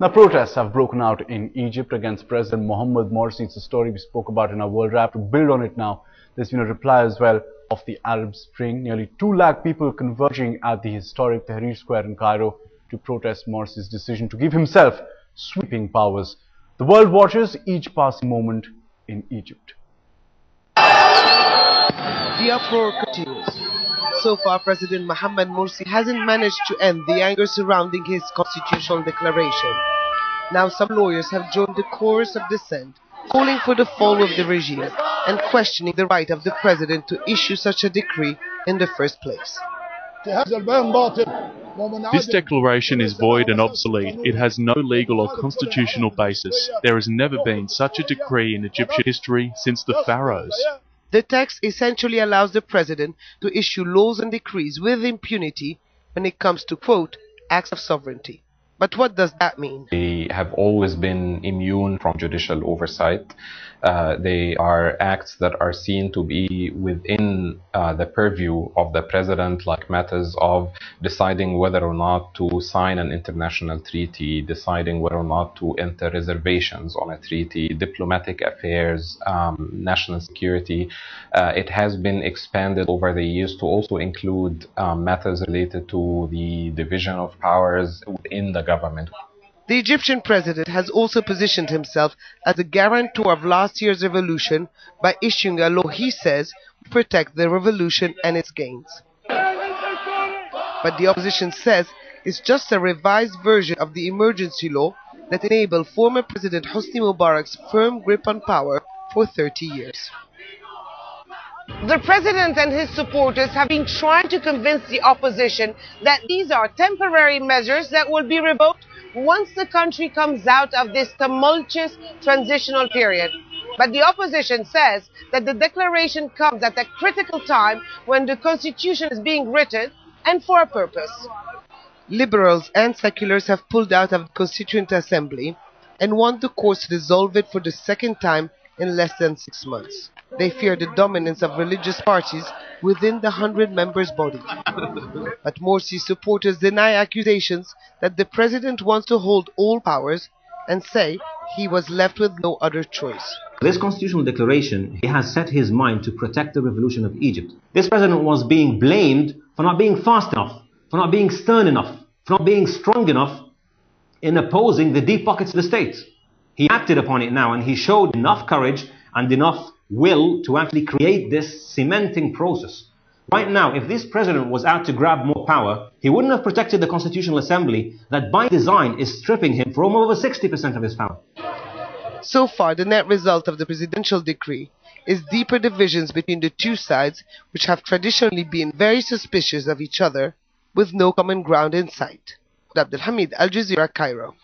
Now, protests have broken out in Egypt against President Muhammed Morsis. It's a story we spoke about in our World Wrap. To build on it now, there's been a reply as well of the Arab Spring. Nearly 2 lakh people converging at the historic Tahrir Square in Cairo to protest Morsi's decision to give himself sweeping powers. The world watches each passing moment in Egypt. The uproar continues. So far, President Muhammed Morsi hasn't managed to end the anger surrounding his constitutional declaration. Now some lawyers have joined the chorus of dissent, calling for the fall of the regime and questioning the right of the president to issue such a decree in the first place. This declaration is void and obsolete. It has no legal or constitutional basis. There has never been such a decree in Egyptian history since the pharaohs. The text essentially allows the president to issue laws and decrees with impunity when it comes to, quote, acts of sovereignty. But what does that mean? They have always been immune from judicial oversight. They are acts that are seen to be within the purview of the president, like matters of deciding whether or not to sign an international treaty, deciding whether or not to enter reservations on a treaty, diplomatic affairs, national security. It has been expanded over the years to also include matters related to the division of powers within the government. The Egyptian president has also positioned himself as a guarantor of last year's revolution by issuing a law he says will protect the revolution and its gains. But the opposition says it's just a revised version of the emergency law that enabled former President Hosni Mubarak's firm grip on power for 30 years. The president and his supporters have been trying to convince the opposition that these are temporary measures that will be revoked once the country comes out of this tumultuous transitional period. But the opposition says that the declaration comes at a critical time when the constitution is being written and for a purpose. Liberals and seculars have pulled out of the Constituent Assembly and want the courts to dissolve it for the second time in less than 6 months. They fear the dominance of religious parties within the 100-members body. But Morsi's supporters deny accusations that the president wants to hold all powers and say he was left with no other choice. This constitutional declaration, he has set his mind to protect the revolution of Egypt. This president was being blamed for not being fast enough, for not being stern enough, for not being strong enough in opposing the deep pockets of the state. He acted upon it now, and he showed enough courage and enough will to actually create this cementing process. Right now, if this president was out to grab more power, he wouldn't have protected the Constitutional Assembly that by design is stripping him from over 60% of his power. So far, the net result of the presidential decree is deeper divisions between the two sides, which have traditionally been very suspicious of each other, with no common ground in sight. Abdul Hamid, Al Jazeera, Cairo.